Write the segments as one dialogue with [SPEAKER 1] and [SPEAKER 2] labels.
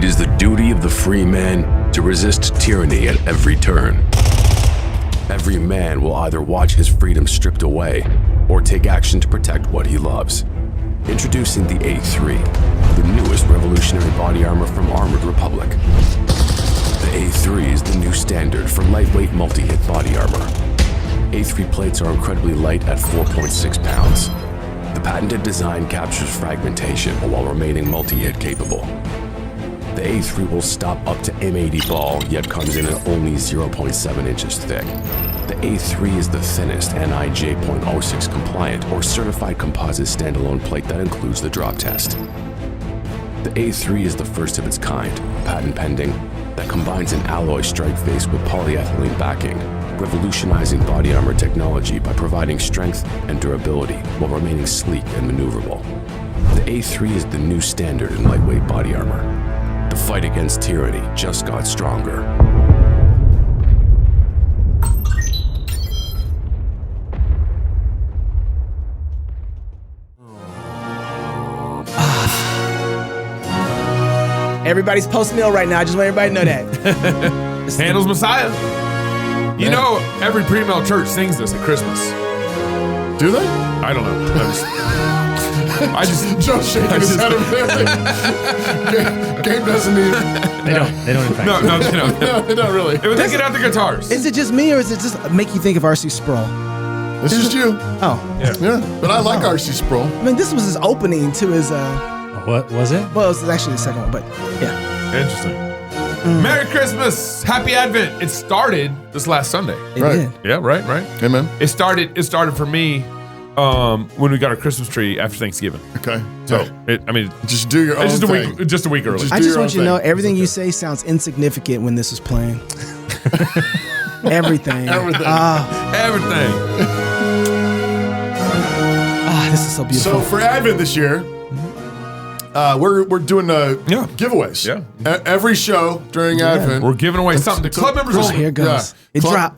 [SPEAKER 1] It is the duty of the free man to resist tyranny at every turn. Every man will either watch his freedom stripped away or take action to protect what he loves. Introducing the A3, the newest revolutionary body armor from Armored Republic. The A3 is the new standard for lightweight multi-hit body armor. A3 plates are incredibly light at 4.6 pounds. The patented design captures fragmentation while remaining multi-hit capable. The A3 will stop up to M80 ball, yet comes in at only 0.7 inches thick. The A3 is the thinnest NIJ.06 compliant or certified composite standalone plate that includes the drop test. The A3 is the first of its kind, patent pending, that combines an alloy strike face with polyethylene backing, revolutionizing body armor technology by providing strength and durability while remaining sleek and maneuverable. The A3 is the new standard in lightweight body armor. The fight against tyranny just got stronger.
[SPEAKER 2] Everybody's post-meal right now. I just want everybody to know that.
[SPEAKER 3] Handel's Messiah. You know, every pre-meal church sings this at Christmas.
[SPEAKER 4] Do they?
[SPEAKER 3] I don't know. I just
[SPEAKER 4] Joe's shaking his head over there. Gabe doesn't even.
[SPEAKER 5] They don't in fact.
[SPEAKER 3] No,
[SPEAKER 4] They don't really.
[SPEAKER 3] They get out the guitars.
[SPEAKER 2] Is it just me, or is it just make you think of R.C. Sproul?
[SPEAKER 4] It's just you.
[SPEAKER 2] Oh,
[SPEAKER 4] Yeah, but I like R.C. Sproul.
[SPEAKER 2] I mean, this was his opening to his.
[SPEAKER 5] What was it?
[SPEAKER 2] Well, it was actually the second one, but yeah.
[SPEAKER 3] Interesting. Merry Christmas, Happy Advent. It started this last Sunday.
[SPEAKER 2] It
[SPEAKER 4] Right.
[SPEAKER 2] did.
[SPEAKER 3] Yeah, right.
[SPEAKER 4] Amen.
[SPEAKER 3] It started for me when we got our Christmas tree after Thanksgiving.
[SPEAKER 4] Okay.
[SPEAKER 3] So
[SPEAKER 4] just do your own
[SPEAKER 3] it's
[SPEAKER 4] thing.
[SPEAKER 3] just a week early.
[SPEAKER 4] Just
[SPEAKER 2] I
[SPEAKER 4] do
[SPEAKER 2] just
[SPEAKER 4] your
[SPEAKER 2] want
[SPEAKER 4] own
[SPEAKER 2] you to know
[SPEAKER 4] thing.
[SPEAKER 2] everything you say sounds insignificant when this is playing. Everything.
[SPEAKER 4] Everything.
[SPEAKER 3] Everything.
[SPEAKER 2] This is so beautiful.
[SPEAKER 4] So for Advent this year, we're doing giveaways.
[SPEAKER 3] Yeah.
[SPEAKER 4] Every show during Advent.
[SPEAKER 3] We're giving away something to club members
[SPEAKER 2] Oh,
[SPEAKER 3] only.
[SPEAKER 2] here it goes.
[SPEAKER 4] Yeah.
[SPEAKER 2] It
[SPEAKER 4] Club-
[SPEAKER 2] dropped.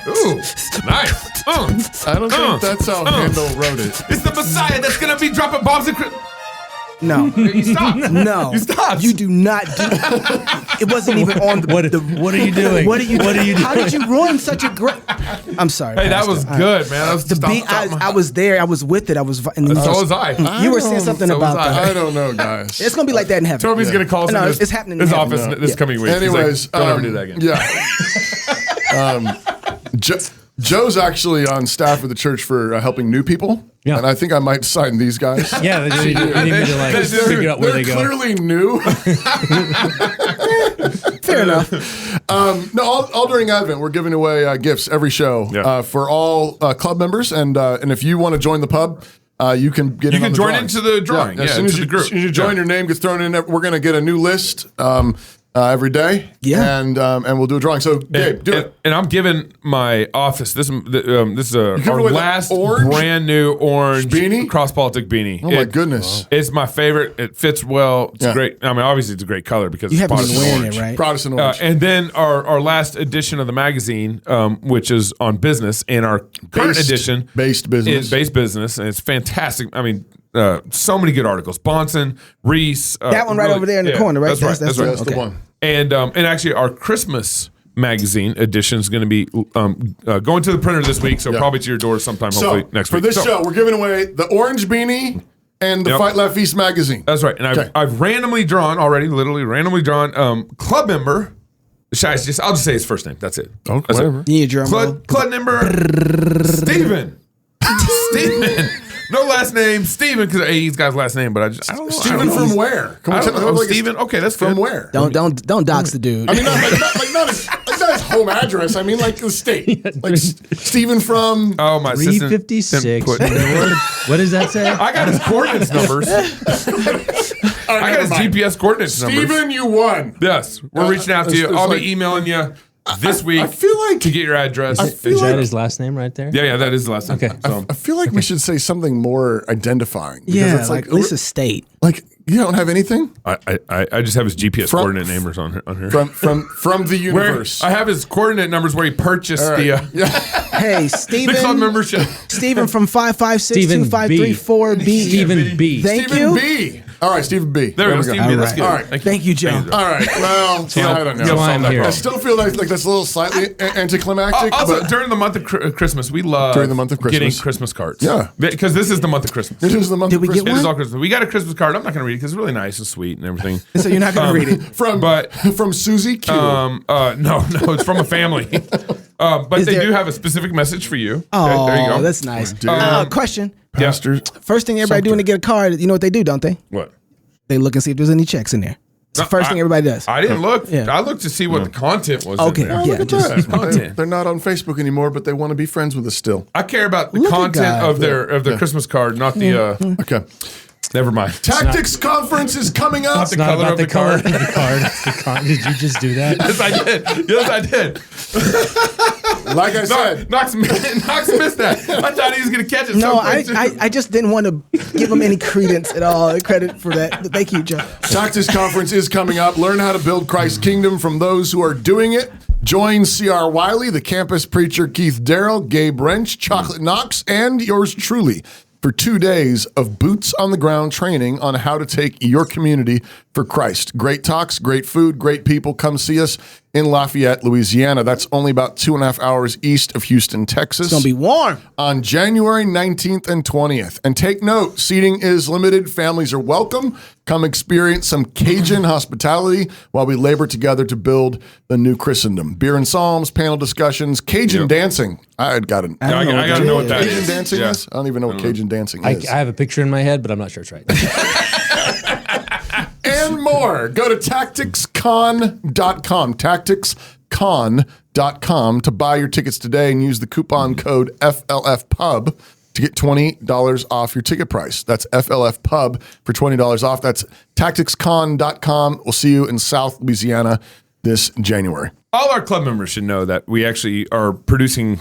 [SPEAKER 3] Ooh, nice.
[SPEAKER 4] I don't think that's how Handel wrote it.
[SPEAKER 3] It's the Messiah that's gonna be dropping bombs and.
[SPEAKER 2] No.
[SPEAKER 3] You stopped.
[SPEAKER 2] No.
[SPEAKER 3] You stopped.
[SPEAKER 2] You do not do. It wasn't even on the.
[SPEAKER 5] What are you doing?
[SPEAKER 2] What are you doing? How
[SPEAKER 5] doing?
[SPEAKER 2] did you ruin such a great? I'm sorry.
[SPEAKER 3] Hey, that
[SPEAKER 2] Pastor.
[SPEAKER 3] was good, man. That was
[SPEAKER 2] The beat. I was there. I was with it. I was. And
[SPEAKER 3] So was I.
[SPEAKER 2] You were saying something
[SPEAKER 3] So was
[SPEAKER 2] about
[SPEAKER 3] I.
[SPEAKER 2] that.
[SPEAKER 4] I don't know, guys.
[SPEAKER 2] It's gonna be like that in heaven.
[SPEAKER 3] Toby's gonna call us
[SPEAKER 2] No,
[SPEAKER 3] in
[SPEAKER 2] it's happening in
[SPEAKER 3] his
[SPEAKER 2] heaven.
[SPEAKER 3] office this coming week. He's
[SPEAKER 4] Anyways,
[SPEAKER 3] like, don't ever do that again.
[SPEAKER 4] Yeah. Joe's actually on staff of the church for helping new people.
[SPEAKER 5] Yeah.
[SPEAKER 4] And I think I might sign these guys.
[SPEAKER 5] Yeah, you need me to like figure out where they
[SPEAKER 4] They're
[SPEAKER 5] go.
[SPEAKER 4] clearly new.
[SPEAKER 2] Fair enough.
[SPEAKER 4] No, all during Advent, we're giving away gifts every show for all club members. And if you want to join the pub, you can get in on the
[SPEAKER 3] join
[SPEAKER 4] drawings.
[SPEAKER 3] into the drawing.
[SPEAKER 4] As soon as you join, your name gets thrown in. We're going to get a new list every day.
[SPEAKER 2] Yeah.
[SPEAKER 4] And we'll do a drawing. So, Gabe, do it.
[SPEAKER 3] And I'm giving my office this is our
[SPEAKER 4] away the
[SPEAKER 3] last
[SPEAKER 4] orange
[SPEAKER 3] brand new orange
[SPEAKER 4] beanie?
[SPEAKER 3] cross politic beanie.
[SPEAKER 4] Oh, my goodness.
[SPEAKER 3] It's my favorite. It fits well. It's great. I mean, obviously it's a great color because
[SPEAKER 2] You
[SPEAKER 3] it's
[SPEAKER 2] haven't been
[SPEAKER 3] Protestant
[SPEAKER 2] wearing
[SPEAKER 3] orange.
[SPEAKER 2] it, right?
[SPEAKER 4] Protestant orange.
[SPEAKER 3] And then our last edition of the magazine, which is on business, and our current edition
[SPEAKER 4] Based business.
[SPEAKER 3] is based business, and it's fantastic. I mean, so many good articles. Bonson, Reese.
[SPEAKER 2] That one right over there in the corner, right?
[SPEAKER 3] That's right.
[SPEAKER 2] That's
[SPEAKER 3] right.
[SPEAKER 4] That's the
[SPEAKER 2] okay.
[SPEAKER 4] one.
[SPEAKER 3] And actually, our Christmas magazine edition is going to be going to the printer this week, so probably to your door sometime, hopefully next
[SPEAKER 4] for
[SPEAKER 3] week.
[SPEAKER 4] this show, we're giving away the orange beanie and the Fight Laugh Feast magazine.
[SPEAKER 3] That's right. And I've randomly drawn already, literally randomly drawn club member. I'll just say his first name. That's it.
[SPEAKER 4] Okay,
[SPEAKER 3] That's
[SPEAKER 4] whatever.
[SPEAKER 3] it.
[SPEAKER 2] You need a drum roll.
[SPEAKER 3] Club member Steven. Steven. No last name, Steven, because he's got his last name, but I don't know.
[SPEAKER 4] Steven from where? Can
[SPEAKER 3] I
[SPEAKER 4] we
[SPEAKER 3] don't
[SPEAKER 4] tell
[SPEAKER 3] know.
[SPEAKER 4] like
[SPEAKER 3] Steven? Okay, that's
[SPEAKER 4] from
[SPEAKER 3] good.
[SPEAKER 4] where?
[SPEAKER 2] Don't dox the dude.
[SPEAKER 4] I mean, not his home address. I mean, like the state. Like Steven from.
[SPEAKER 3] Oh, my assistant.
[SPEAKER 5] 356.
[SPEAKER 3] put-
[SPEAKER 5] What does that say?
[SPEAKER 3] I got his coordinates numbers. I got his GPS coordinates numbers.
[SPEAKER 4] Steven, you won.
[SPEAKER 3] Yes, we're reaching out to you.
[SPEAKER 4] it's
[SPEAKER 3] I'll
[SPEAKER 4] like-
[SPEAKER 3] be emailing you this week
[SPEAKER 4] I feel like
[SPEAKER 3] to get your address.
[SPEAKER 5] Is that his last name right there?
[SPEAKER 3] Yeah, that is the last name.
[SPEAKER 5] Okay.
[SPEAKER 3] So,
[SPEAKER 4] I feel like we should say something more identifying. Because
[SPEAKER 2] yeah,
[SPEAKER 4] it's
[SPEAKER 2] like at least a state.
[SPEAKER 4] like you don't have anything
[SPEAKER 3] I just have his GPS coordinate numbers on here.
[SPEAKER 4] from the
[SPEAKER 3] Where
[SPEAKER 4] universe.
[SPEAKER 3] I have his coordinate numbers where he purchased the
[SPEAKER 2] Hey, Steven.
[SPEAKER 3] the club membership.
[SPEAKER 2] Steven from 5562534B.
[SPEAKER 5] Stephen B.
[SPEAKER 2] Thank
[SPEAKER 4] Steven
[SPEAKER 2] you.
[SPEAKER 4] B. All right, Stephen B.
[SPEAKER 3] There we go, Stephen B. That's good.
[SPEAKER 4] All right.
[SPEAKER 2] Thank you, Joe.
[SPEAKER 4] All right. Well, I don't know.
[SPEAKER 5] That's why I'm here.
[SPEAKER 4] I still feel like that's a little slightly anticlimactic.
[SPEAKER 3] Also,
[SPEAKER 4] but
[SPEAKER 3] during the month of Christmas, we love getting Christmas cards.
[SPEAKER 4] Yeah.
[SPEAKER 3] Because this is the month of Christmas.
[SPEAKER 4] This is the month
[SPEAKER 2] Did
[SPEAKER 4] of
[SPEAKER 2] we
[SPEAKER 4] Christmas.
[SPEAKER 2] get
[SPEAKER 3] It is
[SPEAKER 2] one?
[SPEAKER 3] all Christmas. We got a Christmas card. I'm not going to read it because it's really nice and sweet and everything.
[SPEAKER 2] So you're not going to read it.
[SPEAKER 4] From Susie Q.
[SPEAKER 3] No, it's from a family. But they do have a specific message for you.
[SPEAKER 2] Oh,
[SPEAKER 3] there you go.
[SPEAKER 2] that's nice. Question.
[SPEAKER 4] Pastor.
[SPEAKER 2] First thing everybody doing to get a card, you know what they do, don't they?
[SPEAKER 3] What?
[SPEAKER 2] They look and see if there's any checks in there. It's the first thing everybody does.
[SPEAKER 3] I didn't look.
[SPEAKER 2] Yeah.
[SPEAKER 3] I looked to see what the content was.
[SPEAKER 2] Okay.
[SPEAKER 3] In there.
[SPEAKER 2] Yeah,
[SPEAKER 4] Look at
[SPEAKER 2] just
[SPEAKER 4] that. They're not on Facebook anymore, but they want to be friends with us still.
[SPEAKER 3] I care about the
[SPEAKER 2] Look at
[SPEAKER 3] content
[SPEAKER 2] God.
[SPEAKER 3] of their Christmas card, not the.
[SPEAKER 4] Okay.
[SPEAKER 3] Never mind.
[SPEAKER 4] Tactics conference is coming up.
[SPEAKER 3] the
[SPEAKER 5] Not
[SPEAKER 3] color
[SPEAKER 5] about
[SPEAKER 3] of
[SPEAKER 5] the
[SPEAKER 3] the
[SPEAKER 5] color
[SPEAKER 3] card.
[SPEAKER 5] of the card. It's the card. Did you just do that?
[SPEAKER 3] Yes, I did. Yes, I did.
[SPEAKER 4] Like I said.
[SPEAKER 3] Knox missed that. I thought he was going to catch it.
[SPEAKER 2] No,
[SPEAKER 3] so quick, too.
[SPEAKER 2] I just didn't want to give them any credence at all, credit for that. But thank you, Joe.
[SPEAKER 4] Tactics conference is coming up. Learn how to build Christ's kingdom from those who are doing it. Join C.R. Wiley, the campus preacher Keith Darrell, Gabe Wrench, Chocolate Knox, and yours truly for 2 days of boots on the ground training on how to take your community for Christ. Great talks, great food, great people. Come see us in Lafayette, Louisiana. That's only about 2.5 hours east of Houston, Texas.
[SPEAKER 2] It's going to be warm.
[SPEAKER 4] On January 19th and 20th. And take note, seating is limited. Families are welcome. Come experience some Cajun hospitality while we labor together to build the new Christendom. Beer and Psalms, panel discussions, Cajun dancing. I got to
[SPEAKER 3] I got to know what that
[SPEAKER 4] Cajun
[SPEAKER 3] is.
[SPEAKER 4] dancing
[SPEAKER 3] Yeah.
[SPEAKER 4] is? I don't even know what Cajun dancing
[SPEAKER 5] I
[SPEAKER 4] is.
[SPEAKER 5] have a picture in my head, but I'm not sure it's right.
[SPEAKER 4] And more. Go to tacticscon.com. Tacticscon.com to buy your tickets today and use the coupon code FLF Pub to get $20 off your ticket price. That's FLF Pub for $20 off. That's tacticscon.com. We'll see you in South Louisiana this January.
[SPEAKER 3] All our club members should know that we actually are producing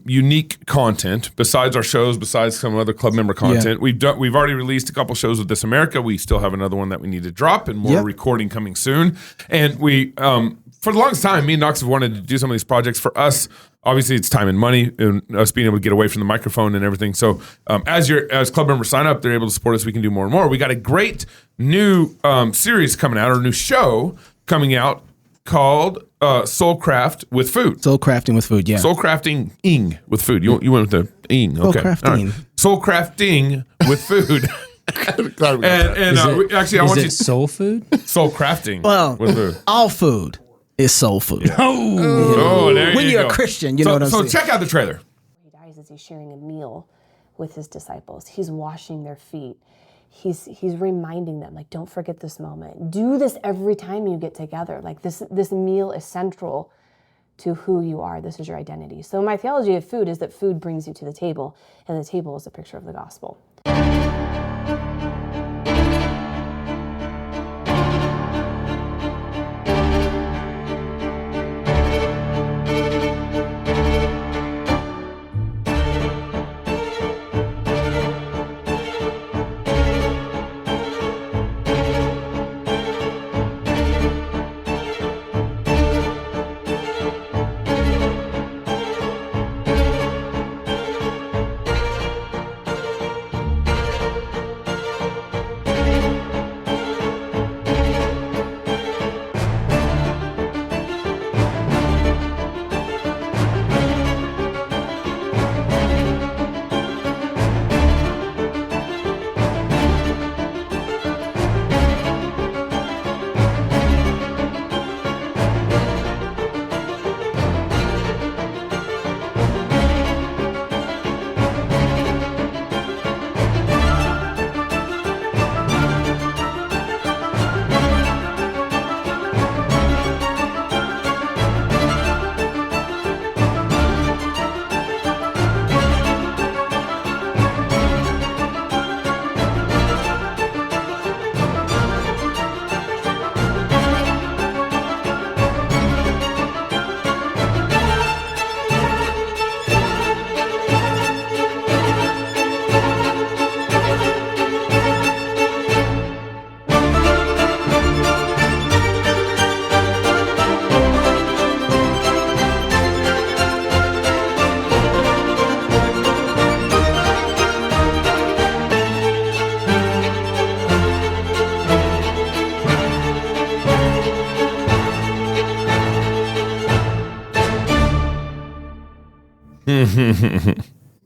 [SPEAKER 3] unique content besides our shows, besides some other club member content.
[SPEAKER 2] Yeah.
[SPEAKER 3] We've already released a couple shows with This America. We still have another one that we need to drop and more recording coming soon. And we, for the longest time, me and Knox have wanted to do some of these projects. For us, obviously, it's time and money, and us being able to get away from the microphone and everything. So, as club members sign up, they're able to support us. We can do more and more. We got a great new series coming out, or a new show coming out called Soul Craft with Food.
[SPEAKER 2] Soul crafting with food, yeah.
[SPEAKER 3] Soul crafting with food. You went with the ing. Okay.
[SPEAKER 2] Soul crafting.
[SPEAKER 3] All right. Soul crafting with food. Actually, I want you
[SPEAKER 5] soul food?
[SPEAKER 3] soul crafting
[SPEAKER 2] Well,
[SPEAKER 3] with food.
[SPEAKER 2] all food is soul food.
[SPEAKER 3] Oh, there
[SPEAKER 2] When
[SPEAKER 3] you
[SPEAKER 2] you're
[SPEAKER 3] go.
[SPEAKER 2] a Christian, you know what I'm saying.
[SPEAKER 3] So check out the trailer.
[SPEAKER 6] He dies as he's sharing a meal with his disciples. He's washing their feet. He's reminding them, like, don't forget this moment. Do this every time you get together. Like, this meal is central to who you are. This is your identity. So my theology of food is that food brings you to the table, and the table is a picture of the gospel.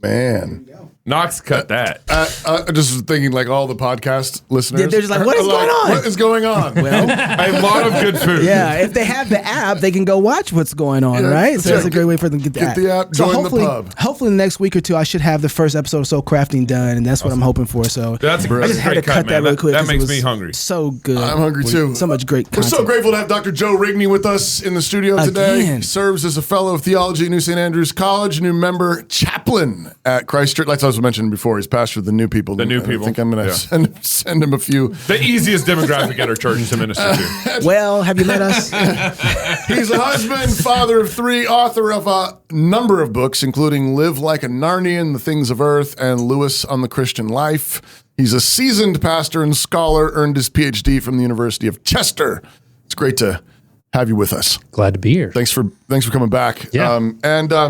[SPEAKER 4] Man.
[SPEAKER 3] Knox, cut that.
[SPEAKER 4] Just was thinking, like, all the podcast listeners.
[SPEAKER 2] Yeah, they're just like, what is going on?
[SPEAKER 4] What is going on?
[SPEAKER 2] Well,
[SPEAKER 3] A lot of good food.
[SPEAKER 2] yeah, if they have the app, they can go watch what's going on,
[SPEAKER 4] Yeah,
[SPEAKER 2] right? So
[SPEAKER 4] yeah.
[SPEAKER 2] that's a great way for them to get the
[SPEAKER 4] Get
[SPEAKER 2] app.
[SPEAKER 4] the app, join the pub.
[SPEAKER 2] Hopefully, in the next week or two, I should have the first episode of Soul Crafting done, and that's what I'm hoping for. So
[SPEAKER 3] That's a
[SPEAKER 2] I just had to
[SPEAKER 3] great
[SPEAKER 2] cut
[SPEAKER 3] cut,
[SPEAKER 2] that
[SPEAKER 3] man.
[SPEAKER 2] real quick.
[SPEAKER 3] That
[SPEAKER 2] 'cause it
[SPEAKER 3] makes
[SPEAKER 2] was
[SPEAKER 3] me hungry.
[SPEAKER 2] So good.
[SPEAKER 4] I'm hungry too.
[SPEAKER 2] So much great
[SPEAKER 4] We're
[SPEAKER 2] content.
[SPEAKER 4] so grateful to have Dr. Joe Rigney with us in the studio today.
[SPEAKER 2] Again.
[SPEAKER 4] He serves as a fellow of theology at New St. Andrews College, new member chaplain at Christ Church. Like I was mentioning before, he's pastor of the new people.
[SPEAKER 3] The new
[SPEAKER 4] I
[SPEAKER 3] people.
[SPEAKER 4] think I'm going to send him a few.
[SPEAKER 3] The easiest demographic at our church to minister to.
[SPEAKER 2] Well, have you met us?
[SPEAKER 4] He's a husband, father of 3, author of a number of books, including Live Like a Narnian, The Things of Earth, and Lewis on the Christian Life. He's a seasoned pastor and scholar, earned his PhD from the University of Chester. It's great to have you with us.
[SPEAKER 5] Glad to be here.
[SPEAKER 4] Thanks for coming back.
[SPEAKER 5] Yeah.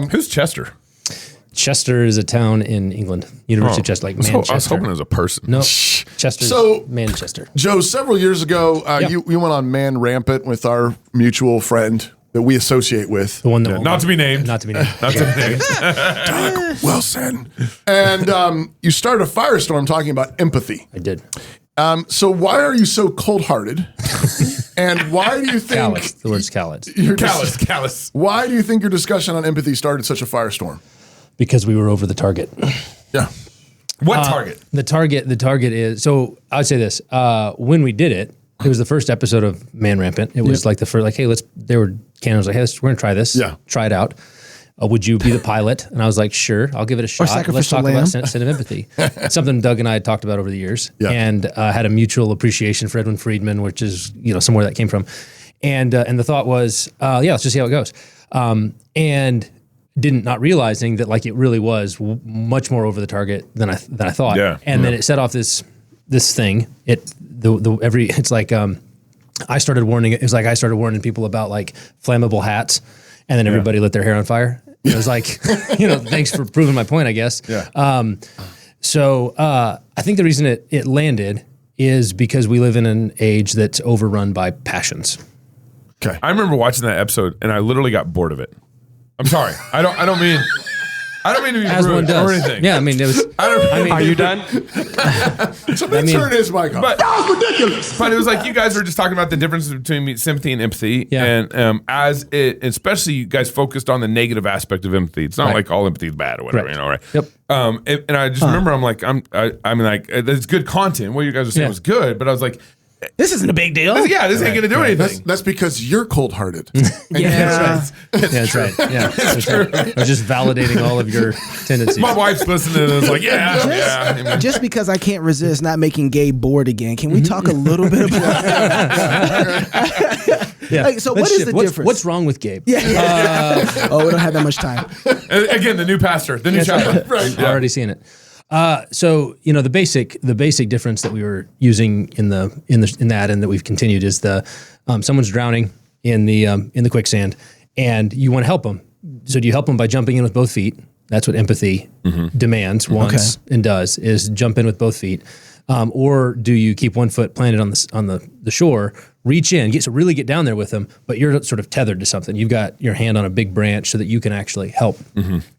[SPEAKER 3] Who's Chester?
[SPEAKER 5] Chester is a town in England. University of Chester, like Manchester.
[SPEAKER 3] I was hoping it was a person.
[SPEAKER 5] No, Chester's
[SPEAKER 4] So-
[SPEAKER 5] Manchester.
[SPEAKER 4] Joe, several years ago, you went on Man Rampant with our mutual friend that we associate with.
[SPEAKER 5] The one that
[SPEAKER 3] Not to be named.
[SPEAKER 5] Not to be named.
[SPEAKER 3] Not to be named.
[SPEAKER 4] Doug Wilson. And you started a firestorm talking about empathy.
[SPEAKER 5] I did.
[SPEAKER 4] So why are you so cold-hearted? And why do you think
[SPEAKER 5] Callous. The word's callous.
[SPEAKER 3] Callous.
[SPEAKER 4] Why do you think your discussion on empathy started such a firestorm?
[SPEAKER 5] Because we were over the target.
[SPEAKER 4] Yeah.
[SPEAKER 3] What target?
[SPEAKER 5] The target is, so I would say this, when we did it, it was the first episode of Man Rampant. It was like the first, like, hey, Canon was like, hey, we're going to try this.
[SPEAKER 4] Yeah.
[SPEAKER 5] Try it out. Would you be the pilot? And I was like, sure, I'll give it a shot. Let's
[SPEAKER 2] sacrificial
[SPEAKER 5] talk
[SPEAKER 2] lamb.
[SPEAKER 5] about sin of empathy. It's something Doug and I had talked about over the years,
[SPEAKER 4] Yeah.
[SPEAKER 5] and had a mutual appreciation for Edwin Friedman, which is somewhere that came from. And the thought was, let's just see how it goes. And not realizing that like it really was much more over the target than I thought.
[SPEAKER 3] Yeah.
[SPEAKER 5] And then it set off this thing. It's like I started warning. It was like I started warning people about like flammable hats, and then everybody lit their hair on fire. It was like, thanks for proving my point, I guess.
[SPEAKER 3] Yeah.
[SPEAKER 5] So I think the reason it landed is because we live in an age that's overrun by passions.
[SPEAKER 4] Okay.
[SPEAKER 3] I remember watching that episode and I literally got bored of it. I'm sorry. I don't mean to be
[SPEAKER 5] As one
[SPEAKER 3] rude
[SPEAKER 5] does.
[SPEAKER 3] or anything.
[SPEAKER 5] Yeah, I mean, it was.
[SPEAKER 3] Are you done?
[SPEAKER 4] Somebody turn his mic off.
[SPEAKER 3] That was ridiculous. But it was like you guys were just talking about the difference between sympathy and empathy.
[SPEAKER 5] Yeah.
[SPEAKER 3] And especially you guys focused on the negative aspect of empathy. It's not
[SPEAKER 5] Right.
[SPEAKER 3] like all empathy is bad or whatever,
[SPEAKER 5] Right.
[SPEAKER 3] right?
[SPEAKER 5] Yep.
[SPEAKER 3] And I just remember it's good content. What you guys were saying
[SPEAKER 5] Yeah.
[SPEAKER 3] was good, but I was like,
[SPEAKER 2] This isn't a big deal.
[SPEAKER 3] yeah, this ain't gonna do anything.
[SPEAKER 4] That's because you're cold-hearted.
[SPEAKER 2] Yeah.
[SPEAKER 5] That's right. Yeah, that's right. I was just validating all of your tendencies.
[SPEAKER 3] My wife's listening and was like, yeah.
[SPEAKER 2] Just because I can't resist not making Gabe bored again, can we talk a little bit about that?
[SPEAKER 5] Yeah.
[SPEAKER 2] Like, so
[SPEAKER 5] Let's
[SPEAKER 2] what is
[SPEAKER 5] shift.
[SPEAKER 2] the difference?
[SPEAKER 5] What's wrong with Gabe?
[SPEAKER 2] Yeah. Oh, we don't have that much time.
[SPEAKER 3] And again, the new pastor, the new chaplain.
[SPEAKER 4] Right.
[SPEAKER 5] Already seeing it. So the basic difference that we were using in that and that we've continued is someone's drowning in the quicksand and you want to help them. So do you help them by jumping in with both feet? That's what empathy demands, wants, and does, is jump in with both feet. Or do you keep one foot planted on the shore, reach in, really get down there with them, but you're sort of tethered to something. You've got your hand on a big branch so that you can actually help.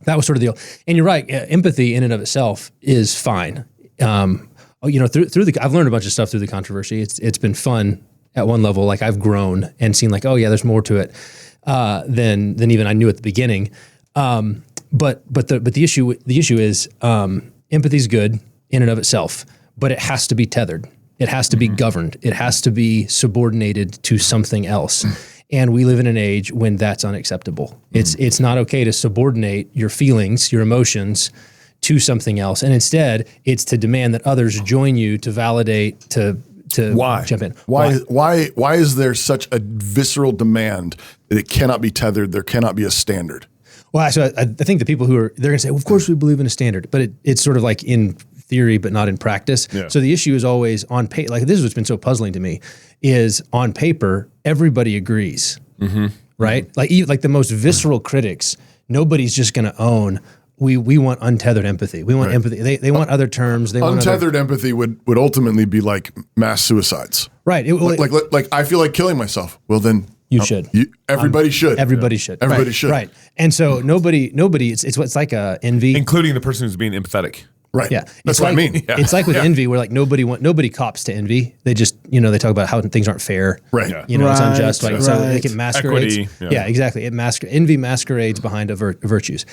[SPEAKER 5] That was sort of the deal. And you're right, empathy in and of itself is fine. I've learned a bunch of stuff through the controversy. It's been fun at one level. Like I've grown and seen like, oh yeah, there's more to it than even I knew at the beginning. But the issue is empathy's good in and of itself, but it has to be tethered. It has to be governed. It has to be subordinated to something else. And we live in an age when that's unacceptable. It's not okay to subordinate your feelings, your emotions to something else. And instead, it's to demand that others join you to validate, to jump in.
[SPEAKER 4] Why is there such a visceral demand that it cannot be tethered, there cannot be a standard?
[SPEAKER 5] Well, so I think the people they're going to say, well, of course we believe in a standard, but it's sort of like in theory, but not in practice.
[SPEAKER 3] Yeah.
[SPEAKER 5] So the issue is always on paper. Like this is what's been so puzzling to me is on paper, everybody agrees, right? Like the most visceral critics, nobody's just going to own. We want untethered empathy. We want empathy. They want other terms. They want
[SPEAKER 4] Untethered empathy would ultimately be like mass suicides.
[SPEAKER 5] right.
[SPEAKER 4] Like I feel like killing myself. Well, then
[SPEAKER 5] You should.
[SPEAKER 4] Everybody should.
[SPEAKER 5] Everybody should.
[SPEAKER 4] Everybody should.
[SPEAKER 5] Right. And so nobody. It's like a envy,
[SPEAKER 3] including the person who's being empathetic.
[SPEAKER 4] Right.
[SPEAKER 5] Yeah.
[SPEAKER 4] That's what I mean.
[SPEAKER 3] Yeah.
[SPEAKER 5] It's like with envy, where like nobody cops to envy. They just, they talk about how things aren't fair.
[SPEAKER 4] Right.
[SPEAKER 3] Yeah.
[SPEAKER 5] It's unjust. Like, so like it masquerades.
[SPEAKER 3] Equity,
[SPEAKER 5] Yeah, exactly. Envy masquerades behind virtues.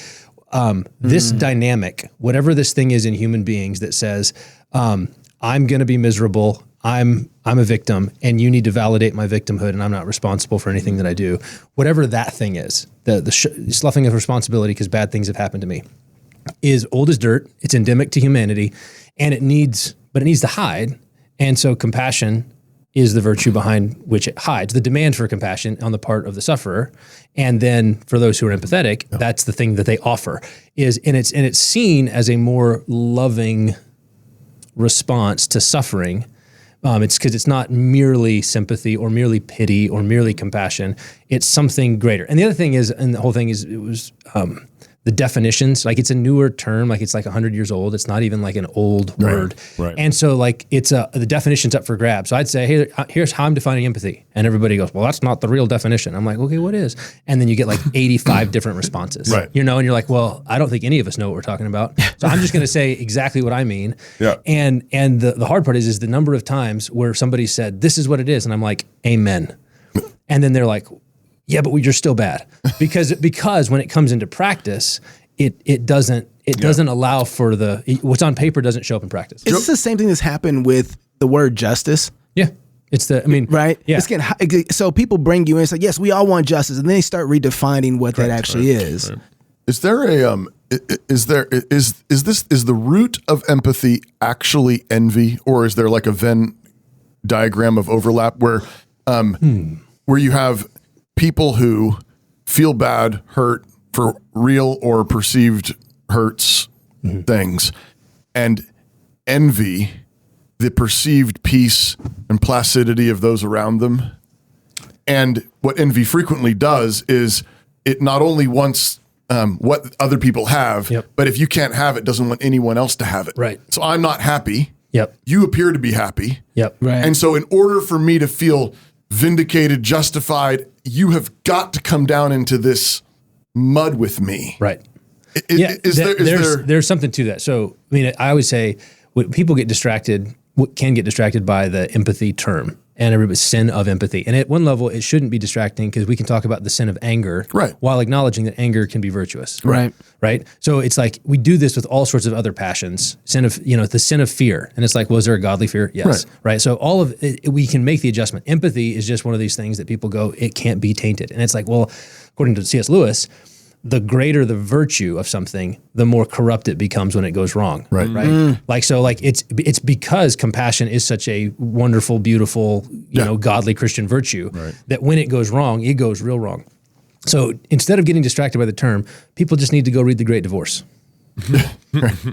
[SPEAKER 5] This dynamic, whatever this thing is in human beings that says, I'm going to be miserable. I'm a victim, and you need to validate my victimhood, and I'm not responsible for anything that I do. Whatever that thing is, the sloughing of responsibility because bad things have happened to me, is old as dirt. It's endemic to humanity, and it needs to hide. And so compassion is the virtue behind which it hides. The demand for compassion on the part of the sufferer, and then for those who are empathetic, that's the thing that they offer. And it's seen as a more loving response to suffering. It's because it's not merely sympathy or merely pity or merely compassion. It's something greater. And the other thing is, and the whole thing is, it was the definitions. Like it's a newer term. Like it's like 100 years old. It's not even like an old word.
[SPEAKER 3] Right.
[SPEAKER 5] And so like the definition's up for grabs. So I'd say, hey, here's how I'm defining empathy. And everybody goes, well, that's not the real definition. I'm like, okay, what is? And then you get like 85 different responses.
[SPEAKER 4] Right.
[SPEAKER 5] And you're like, well, I don't think any of us know what we're talking about. So I'm just going to say exactly what I mean.
[SPEAKER 3] Yeah.
[SPEAKER 5] And the hard part is the number of times where somebody said, this is what it is. And I'm like, amen. And then they're like, yeah, but you're still bad. Because when it comes into practice, it doesn't allow for what's on paper doesn't show up in practice.
[SPEAKER 2] Is this the same thing that's happened with the word justice?
[SPEAKER 5] Yeah.
[SPEAKER 2] Right?
[SPEAKER 5] Yeah.
[SPEAKER 2] So people bring you in and say, yes, we all want justice. And then they start redefining what that actually is.
[SPEAKER 3] Right.
[SPEAKER 4] Is there is the root of empathy actually envy, or is there like a Venn diagram of overlap where you have people who feel bad, hurt for real or perceived hurts, things, and envy the perceived peace and placidity of those around them? And what envy frequently does is it not only wants what other people have, but if you can't have it, doesn't want anyone else to have it.
[SPEAKER 5] Right.
[SPEAKER 4] So I'm not happy.
[SPEAKER 5] Yep.
[SPEAKER 4] You appear to be happy.
[SPEAKER 5] Yep.
[SPEAKER 2] Right.
[SPEAKER 4] And so in order for me to feel vindicated, justified, you have got to come down into this mud with me.
[SPEAKER 5] Right.
[SPEAKER 4] There's
[SPEAKER 5] something to that. So, I always say when people can get distracted by the empathy term and everybody's sin of empathy. And at one level, it shouldn't be distracting because we can talk about the sin of anger while acknowledging that anger can be virtuous.
[SPEAKER 2] Right.
[SPEAKER 5] Right. So it's like we do this with all sorts of other passions. The sin of fear. And it's like, was there a godly fear? Yes. Right. So all of it, we can make the adjustment. Empathy is just one of these things that people go, it can't be tainted. And it's like, well, according to C.S. Lewis, the greater the virtue of something, the more corrupt it becomes when it goes wrong.
[SPEAKER 4] Right.
[SPEAKER 5] Right. It's because compassion is such a wonderful, beautiful, godly Christian virtue that when it goes wrong, it goes real wrong. So instead of getting distracted by the term, people just need to go read The Great Divorce.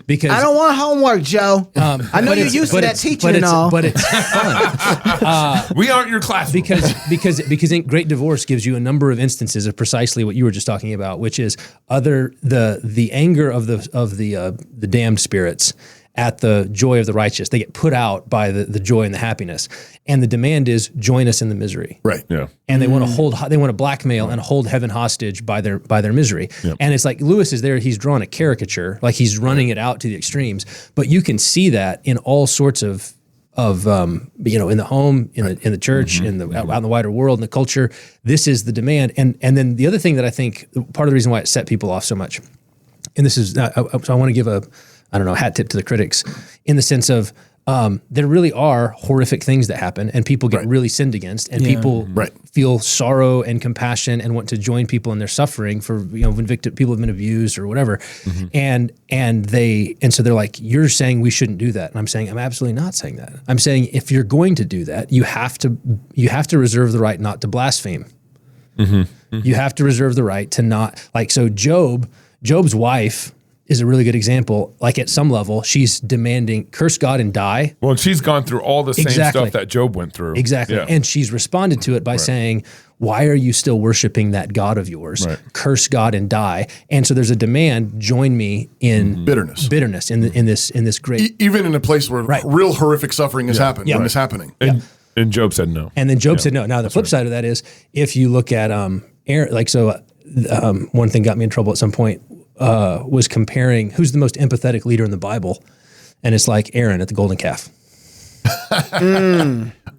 [SPEAKER 5] Because
[SPEAKER 2] I don't want homework, Joe. I know you're used to that teaching and all.
[SPEAKER 5] But it's fun.
[SPEAKER 3] We aren't your classroom.
[SPEAKER 5] Because Great Divorce gives you a number of instances of precisely what you were just talking about, which is the anger of the damned spirits at the joy of the righteous. They get put out by the joy and the happiness. And the demand is join us in the misery.
[SPEAKER 4] Right.
[SPEAKER 3] Yeah.
[SPEAKER 5] And they want to blackmail and hold heaven hostage by their misery. Yep. And it's like Lewis is there, he's drawn a caricature, like he's running it out to the extremes. But you can see that in all sorts of in the home, in the church, out in the wider world, in the culture. This is the demand. And then the other thing that I think part of the reason why it set people off so much, and this is, so I want to give a hat tip to the critics in the sense of there really are horrific things that happen and people get really sinned against and people feel sorrow and compassion and want to join people in their suffering for, when people have been abused or whatever. And so they're like, you're saying we shouldn't do that. And I'm saying, I'm absolutely not saying that. I'm saying if you're going to do that, you have to reserve the right not to blaspheme. You have to reserve the right to not, so Job's wife is a really good example. Like at some level, she's demanding curse God and die.
[SPEAKER 3] Well, and she's gone through all the same stuff that Job went through.
[SPEAKER 5] Exactly. Yeah. And she's responded to it by saying, why are you still worshiping that God of yours? Curse God and die. And so there's a demand, join me in bitterness in this great.
[SPEAKER 4] Even in a place where real horrific suffering is happening. When it's happening.
[SPEAKER 3] And Job said no.
[SPEAKER 5] And then Job said no. Now the flip side of that is if you look at Aaron, one thing got me in trouble at some point was comparing who's the most empathetic leader in the Bible, and it's like Aaron at the golden calf.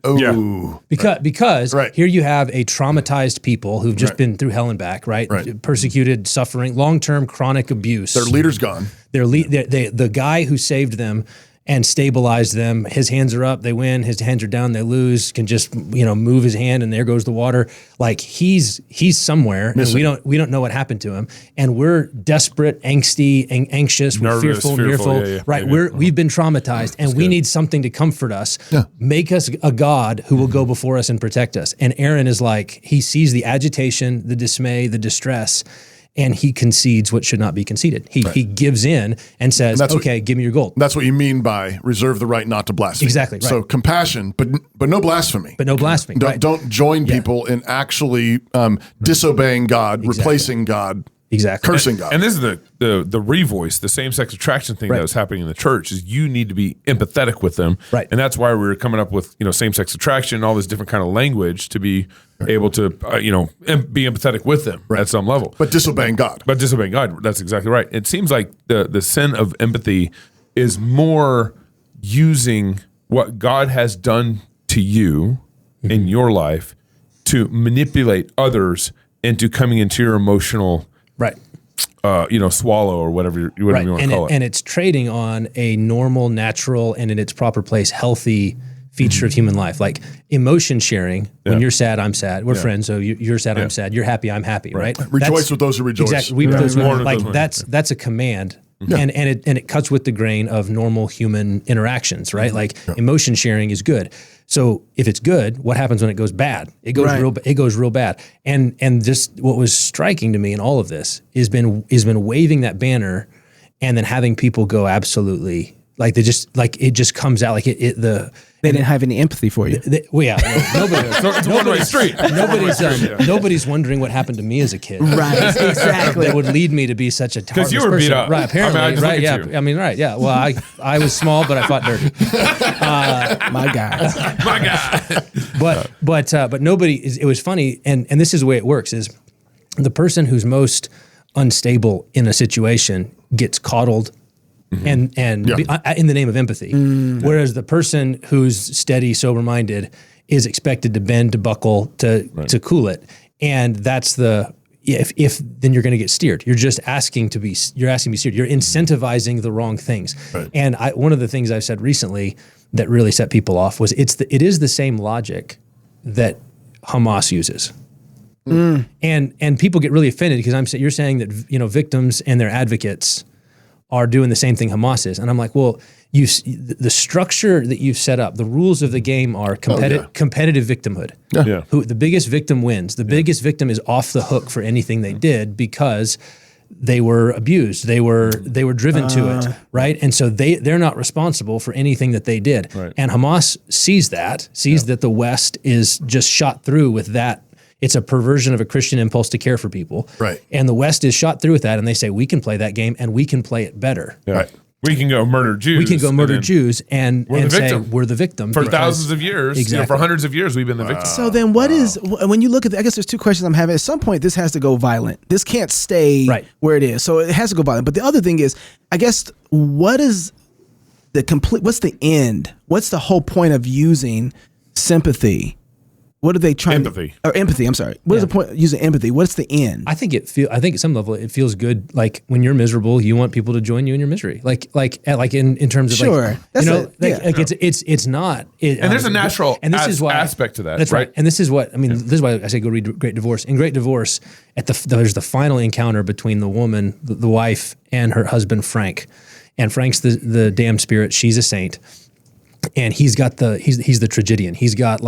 [SPEAKER 4] Oh,
[SPEAKER 5] Because here you have a traumatized people who've just been through hell and back, right? Persecuted, suffering, long-term chronic abuse.
[SPEAKER 4] their leader's gone.
[SPEAKER 5] The guy who saved them and stabilized them, his hands are up, they win. His hands are down, they lose. Can just move his hand, and there goes the water. Like he's somewhere,
[SPEAKER 4] Missing.
[SPEAKER 5] and we don't know what happened to him, and we're desperate, angsty, anxious, we're
[SPEAKER 3] Nervous,
[SPEAKER 5] fearful.
[SPEAKER 3] yeah,
[SPEAKER 5] right?
[SPEAKER 3] maybe.
[SPEAKER 5] We've been traumatized, and we need something to comfort us.
[SPEAKER 4] Yeah.
[SPEAKER 5] Make us a God who will go before us and protect us. And Aaron is like, he sees the agitation, the dismay, the distress, and he concedes what should not be conceded. He gives in and says, okay, give me your gold.
[SPEAKER 4] That's what you mean by reserve the right not to blaspheme.
[SPEAKER 5] Exactly, right.
[SPEAKER 4] So compassion, but no blasphemy.
[SPEAKER 5] But no blasphemy.
[SPEAKER 4] Don't join people in actually disobeying God, replacing God,
[SPEAKER 5] Exactly.
[SPEAKER 4] cursing God.
[SPEAKER 3] And this is the revoice, the same-sex attraction thing that was happening in the church is you need to be empathetic with them.
[SPEAKER 5] Right.
[SPEAKER 3] And that's why we were coming up with, same-sex attraction, all this different kind of language to be able to, be empathetic with them at some level.
[SPEAKER 4] But disobeying God.
[SPEAKER 3] But disobeying God, that's exactly right. It seems like the sin of empathy is more using what God has done to you in your life to manipulate others into coming into your emotional swallow or whatever you want to call it.
[SPEAKER 5] And it's trading on a normal, natural, and in its proper place, healthy feature of human life. Like emotion sharing, when you're sad, I'm sad. We're friends, so you're sad, I'm sad. You're happy, I'm happy, right?
[SPEAKER 4] Rejoice with those who rejoice.
[SPEAKER 5] Exactly. Weep with those who like that's a command. And it cuts with the grain of normal human interactions, right? Like emotion sharing is good. So if it's good, what happens when it goes bad? It goes real bad. And just what was striking to me in all of this is been waving that banner and then having people go absolutely like it just comes out like they
[SPEAKER 2] didn't have any empathy for you.
[SPEAKER 3] It's a one-way street.
[SPEAKER 5] Nobody's wondering what happened to me as a kid.
[SPEAKER 2] Right, exactly.
[SPEAKER 5] That would lead me to be such a
[SPEAKER 3] because you were beat up,
[SPEAKER 5] right? Apparently,
[SPEAKER 3] I mean,
[SPEAKER 5] right? Yeah, I mean, right? Yeah. Well, I was small, but I fought dirty.
[SPEAKER 2] My God.
[SPEAKER 5] But nobody. It was funny, and this is the way it works: is the person who's most unstable in a situation gets coddled. And in the name of empathy, whereas the person who's steady, sober-minded is expected to bend, to buckle, to cool it, and that's if then you're going to get steered. You're just asking to be steered. You're incentivizing the wrong things. Right. And one of the things I've said recently that really set people off was it is the same logic that Hamas uses. And people get really offended because you're saying that victims and their advocates are doing the same thing Hamas is. And I'm like, well, the structure that you've set up, the rules of the game are competitive victimhood.
[SPEAKER 3] Yeah.
[SPEAKER 5] Who the biggest victim wins. The biggest victim is off the hook for anything they did because they were abused. They were driven to it, right? And so they're not responsible for anything that they did. Right. And Hamas sees that the West is just shot through with that. It's a perversion of a Christian impulse to care for people.
[SPEAKER 4] Right.
[SPEAKER 5] And the West is shot through with that, and they say, we can play that game, and we can play it better.
[SPEAKER 3] Yeah. Right. We can go murder Jews.
[SPEAKER 5] We can go murder Jews and say we're the victim.
[SPEAKER 3] For thousands of years,
[SPEAKER 5] exactly.
[SPEAKER 3] For hundreds of years, we've been the victim.
[SPEAKER 2] So then when you look at I guess there's two questions I'm having. At some point, this has to go violent. This can't stay where it is. So it has to go violent. But the other thing is, I guess, what's the end? What's the whole point of using sympathy? What are they trying empathy, I'm sorry. What is the point of using empathy? What's the end?
[SPEAKER 5] I think at some level it feels good. Like when you're miserable, you want people to join you in your misery. Like in terms of it's not.
[SPEAKER 3] And there's a natural aspect to that.
[SPEAKER 5] That's right. And this is why I say go read Great Divorce. In Great Divorce, there's the final encounter between the woman, the wife, and her husband Frank. And Frank's the damned spirit. She's a saint. And he's the tragedian. He's got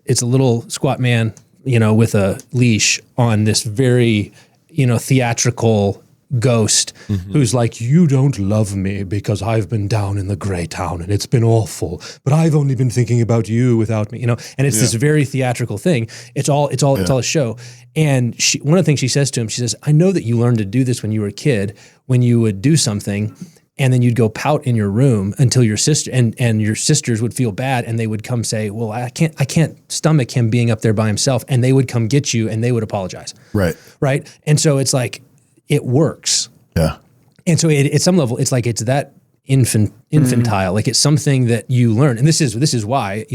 [SPEAKER 5] it's a little squat man, with a leash on this very, theatrical ghost who's like, you don't love me because I've been down in the gray town and it's been awful, but I've only been thinking about you without me, and it's this very theatrical thing. It's all a show. And one of the things she says to him, she says, I know that you learned to do this when you were a kid, when you would do something And then you'd go pout in your room until your sister and your sisters would feel bad, and they would come say, well, I can't stomach him being up there by himself. And they would come get you and they would apologize.
[SPEAKER 4] Right.
[SPEAKER 5] Right. And so it's like, it works.
[SPEAKER 4] Yeah.
[SPEAKER 5] And so at some level, it's like, it's that infantile, like it's something that you learn. And this is why,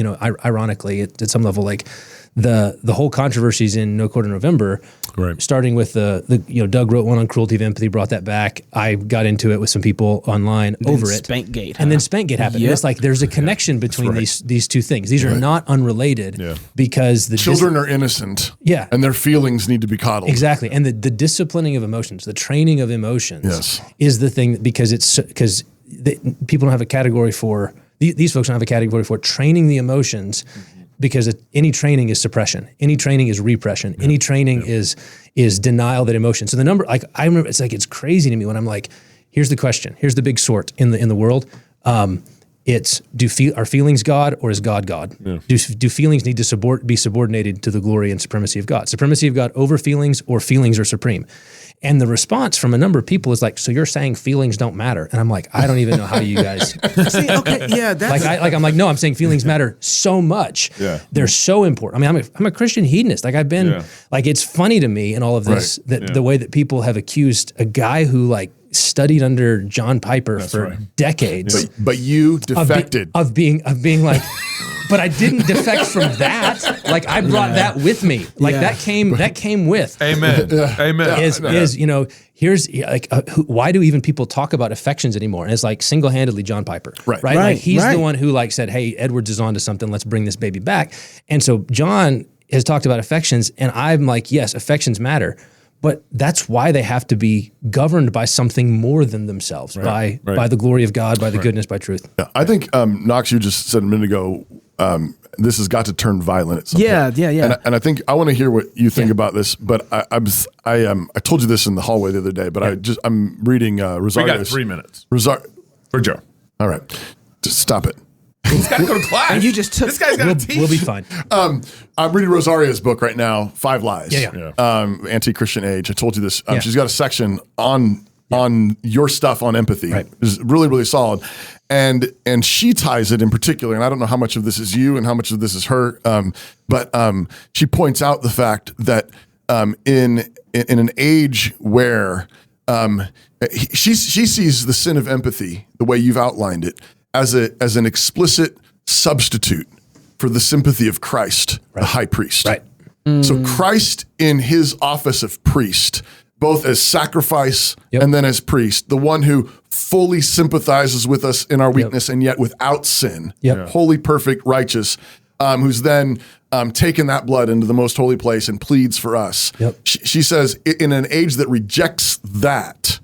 [SPEAKER 5] ironically, at some level, like the whole controversies in No Quarter November,
[SPEAKER 3] right,
[SPEAKER 5] starting with the Doug wrote one on cruelty of empathy, brought that back. I got into it with some people online over it.
[SPEAKER 2] Spankgate.
[SPEAKER 5] And then Spankgate happened. Yep. It's like there's a connection between these two things. These are not unrelated because the
[SPEAKER 4] children are innocent.
[SPEAKER 5] Yeah.
[SPEAKER 4] And their feelings need to be coddled.
[SPEAKER 5] Exactly. And the disciplining of emotions, the training of emotions is the thing, because people don't have a category for, these folks don't have a category for training the emotions, because any training is suppression. Any training is repression. Any training is denial of that emotion. So the number, like I remember, it's crazy to me when I'm like, here's the question. Here's the big sort in the world. It's are feelings God, or is God God? Yeah. Do feelings need to be subordinated to the glory and supremacy of God? Supremacy of God over feelings, or feelings are supreme? And the response from a number of people is like, so you're saying feelings don't matter? And I'm like, I don't even know how you guys
[SPEAKER 2] see. Okay, yeah, that's
[SPEAKER 5] I'm like, no, I'm saying feelings matter so much.
[SPEAKER 4] Yeah.
[SPEAKER 5] They're so important. I mean, I'm a Christian hedonist. Like I've been like, it's funny to me in all of this that the way that people have accused a guy who like studied under John Piper for decades.
[SPEAKER 4] But you defected
[SPEAKER 5] of being like, but I didn't defect from that. Like I brought that with me. Like that came with.
[SPEAKER 3] Amen. Amen.
[SPEAKER 5] Is here's like why do even people talk about affections anymore? And it's like single-handedly John Piper. Right. Like he's the one who like said, hey, Edwards is onto something. Let's bring this baby back. And so John has talked about affections, and I'm like, yes, affections matter. But that's why they have to be governed by something more than themselves, by the glory of God, by the goodness, by truth.
[SPEAKER 4] Yeah, I think, Knox, you just said a minute ago, this has got to turn violent at some point.
[SPEAKER 2] Yeah.
[SPEAKER 4] And I think I want to hear what you think about this. But I told you this in the hallway the other day. But I'm reading Rosario's.
[SPEAKER 3] We got 3 minutes for Joe.
[SPEAKER 4] All right, just stop it.
[SPEAKER 3] He's got to go to class.
[SPEAKER 2] And you just took.
[SPEAKER 3] This guy's got to teach.
[SPEAKER 5] We'll be fine.
[SPEAKER 4] I'm reading Rosario's book right now, 5 Lies.
[SPEAKER 5] Yeah.
[SPEAKER 4] Anti-Christian Age. I told you this. She's got a section on your stuff on empathy. Right. It's really, really solid. And she ties it in particular, and I don't know how much of this is you and how much of this is her, but she points out the fact that in an age where she sees the sin of empathy, the way you've outlined it, as an explicit substitute for the sympathy of Christ, the high priest.
[SPEAKER 5] Right.
[SPEAKER 4] So Christ in his office of priest, both as sacrifice and then as priest, the one who fully sympathizes with us in our weakness and yet without sin, holy, perfect, righteous, who's then taken that blood into the most holy place and pleads for us. She says, in an age that rejects that,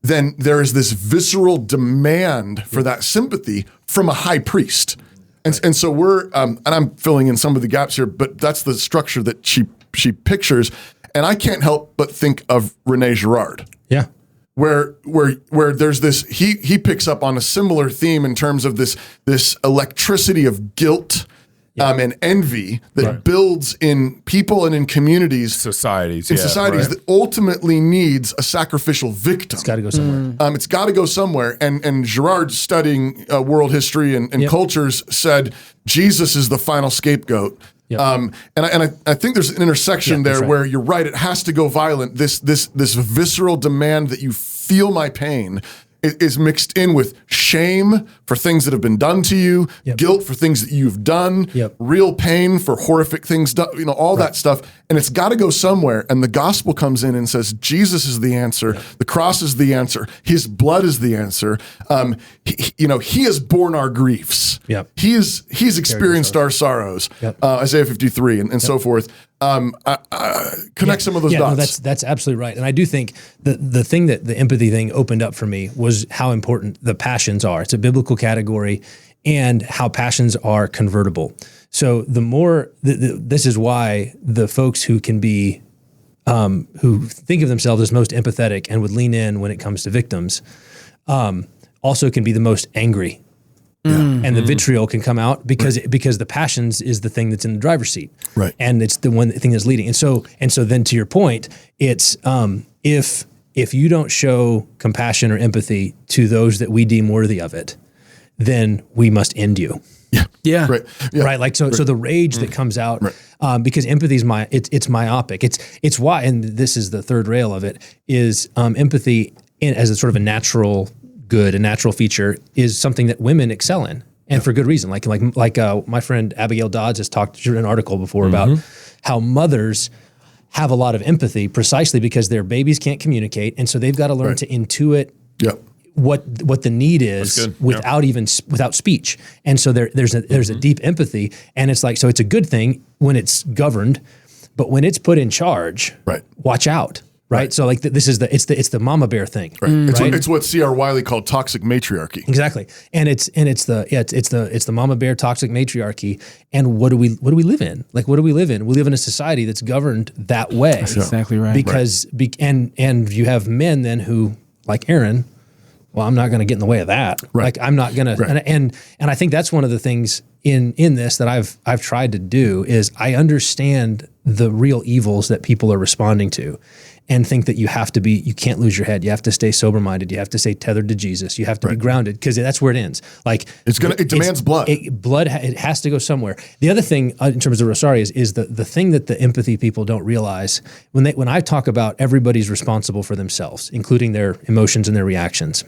[SPEAKER 4] then there is this visceral demand for that sympathy from a high priest. And so we're, and I'm filling in some of the gaps here, but that's the structure that she pictures. And I can't help but think of René Girard.
[SPEAKER 5] Yeah.
[SPEAKER 4] Where there's this, he picks up on a similar theme in terms of this electricity of guilt and envy that builds in people and in communities,
[SPEAKER 3] societies
[SPEAKER 4] that ultimately needs a sacrificial victim.
[SPEAKER 5] It's got to go somewhere.
[SPEAKER 4] It's got to go somewhere. And Girard, studying world history and cultures, said Jesus is the final scapegoat. And I think there's an intersection there where you're right. It has to go violent. This visceral demand that you feel my pain is mixed in with shame for things that have been done to you, guilt for things that you've done, real pain for horrific things done, all that stuff. And it's got to go somewhere. And the gospel comes in and says, Jesus is the answer. The cross is the answer. His blood is the answer. He has borne our griefs. He's experienced our sorrows. Isaiah 53 and so forth. Connect some of those dots.
[SPEAKER 5] No, that's absolutely right. And I do think the thing that the empathy thing opened up for me was how important the passions are. It's a biblical category, and how passions are convertible. So the more, this is why the folks who can be, who think of themselves as most empathetic and would lean in when it comes to victims, also can be the most angry. And the vitriol can come out because the passions is the thing that's in the driver's seat, and it's the thing that's leading. And so then to your point, it's if if you don't show compassion or empathy to those that we deem worthy of it, then we must end you.
[SPEAKER 2] Yeah.
[SPEAKER 4] Right. Yeah.
[SPEAKER 5] Right. Like, so the rage that comes out, because empathy is it's myopic. It's why, and this is the third rail of it, is empathy as a sort of a natural good, a natural feature, is something that women excel in, and for good reason. Like my friend Abigail Dodds has talked in an article before about how mothers have a lot of empathy precisely because their babies can't communicate, and so they've got to learn to intuit what the need is without speech. And so there's a deep empathy, and it's like, so it's a good thing when it's governed, but when it's put in charge, watch out. Right. So like this is it's the mama bear thing.
[SPEAKER 4] Right. It's what C.R. Wiley called toxic matriarchy.
[SPEAKER 5] Exactly. And it's the mama bear toxic matriarchy. And what do we live in? Like, what do we live in? We live in a society that's governed that way.
[SPEAKER 2] That's exactly right.
[SPEAKER 5] Because and you have men then who, like Aaron, well, I'm not going to get in the way of that.
[SPEAKER 4] Right.
[SPEAKER 5] Like, I'm not going to, and I think that's one of the things in this that I've tried to do is I understand the real evils that people are responding to, and think that you can't lose your head. You have to stay sober-minded. You have to stay tethered to Jesus. You have to be grounded, because that's where it ends. Like,
[SPEAKER 4] it demands blood.
[SPEAKER 5] It has to go somewhere. The other thing in terms of Rosaria is the thing that the empathy people don't realize when I talk about everybody's responsible for themselves, including their emotions and their reactions.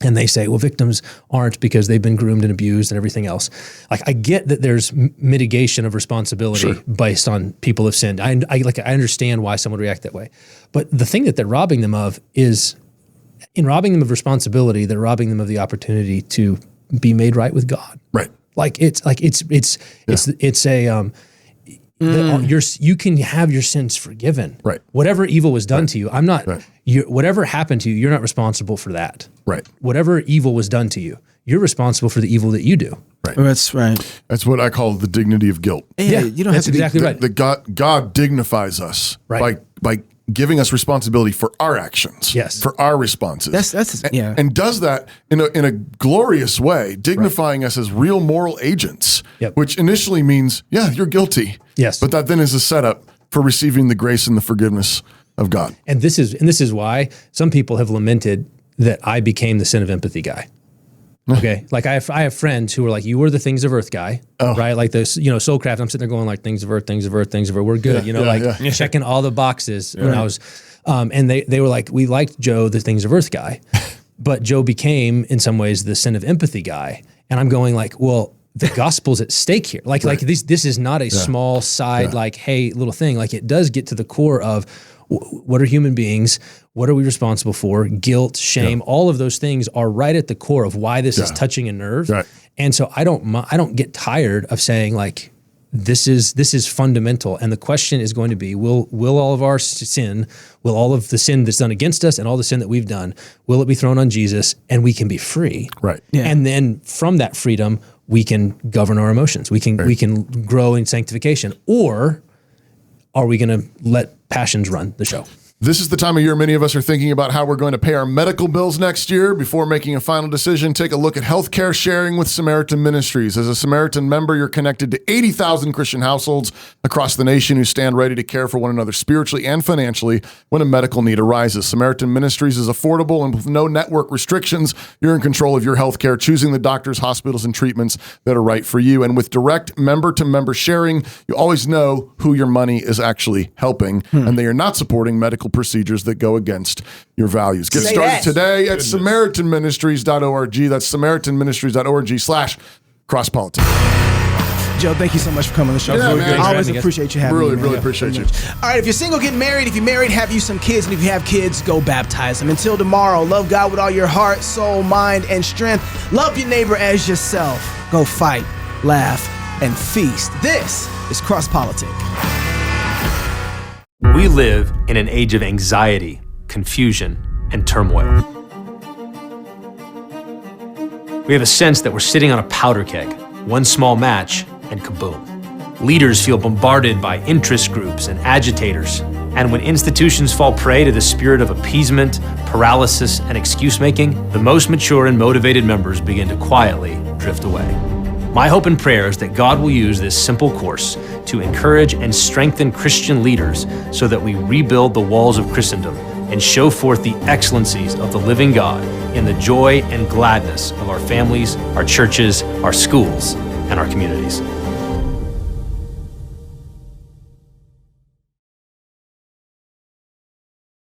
[SPEAKER 5] And they say, well, victims aren't because they've been groomed and abused and everything else. Like, I get that there's mitigation of responsibility based on people have sinned. I understand why someone would react that way. But the thing that they're robbing them of is, in robbing them of responsibility, they're robbing them of the opportunity to be made right with God. Right. You can have your sins forgiven. Right. Whatever evil was done to you, I'm not. Right. Whatever happened to you, you're not responsible for that. Right. Whatever evil was done to you, you're responsible for the evil that you do.
[SPEAKER 4] Right.
[SPEAKER 2] That's right.
[SPEAKER 4] That's what I call the dignity of guilt.
[SPEAKER 2] Yeah, you don't have to
[SPEAKER 5] exactly right.
[SPEAKER 4] God dignifies us by giving us responsibility for our actions, for our responses. And does that in a glorious way, dignifying us as real moral agents, which initially means, you're guilty. Yes. But that then is a setup for receiving the grace and the forgiveness of God.
[SPEAKER 5] And this is why some people have lamented that I became the sin of empathy guy. Okay. Like, I have friends who are like, you were the things of earth guy, right? Like this, Soulcraft. I'm sitting there going like, things of earth. We're good. Checking all the boxes when I was, and they were like, we liked Joe, the things of earth guy, but Joe became in some ways the sin of empathy guy. And I'm going like, well, the gospel's at stake here. Like this is not a small side, like, hey, little thing. Like, it does get to the core of what are human beings? What are we responsible for? Guilt, shame, all of those things are right at the core of why this is touching a nerve. Right. And so I don't get tired of saying like, this is fundamental. And the question is going to be, will all of our sin, will all of the sin that's done against us and all the sin that we've done, will it be thrown on Jesus and we can be free? Right. Yeah. And then from that freedom, we can govern our emotions. We can grow in sanctification. Or are we going to let passions run the show?
[SPEAKER 4] This is the time of year many of us are thinking about how we're going to pay our medical bills next year. Before making a final decision, take a look at healthcare sharing with Samaritan Ministries. As a Samaritan member, you're connected to 80,000 Christian households across the nation who stand ready to care for one another spiritually and financially when a medical need arises. Samaritan Ministries is affordable, and with no network restrictions, you're in control of your healthcare, choosing the doctors, hospitals, and treatments that are right for you. And with direct member-to-member sharing, you always know who your money is actually helping, and they are not supporting medical procedures that go against your values. Get started today at SamaritanMinistries.org. That's SamaritanMinistries.org/crosspolitics.
[SPEAKER 2] Joe, thank you so much for coming on the show.
[SPEAKER 4] Yeah, man.
[SPEAKER 2] I always appreciate you having me.
[SPEAKER 4] Really appreciate you.
[SPEAKER 2] All right, if you're single, get married. If you're married, have you some kids. And if you have kids, go baptize them. Until tomorrow, love God with all your heart, soul, mind, and strength. Love your neighbor as yourself. Go fight, laugh, and feast. This is Cross Politic.
[SPEAKER 7] We live in an age of anxiety, confusion, and turmoil. We have a sense that we're sitting on a powder keg, one small match, and kaboom. Leaders feel bombarded by interest groups and agitators, and when institutions fall prey to the spirit of appeasement, paralysis, and excuse-making, the most mature and motivated members begin to quietly drift away. My hope and prayer is that God will use this simple course to encourage and strengthen Christian leaders so that we rebuild the walls of Christendom and show forth the excellencies of the living God in the joy and gladness of our families, our churches, our schools, and our communities.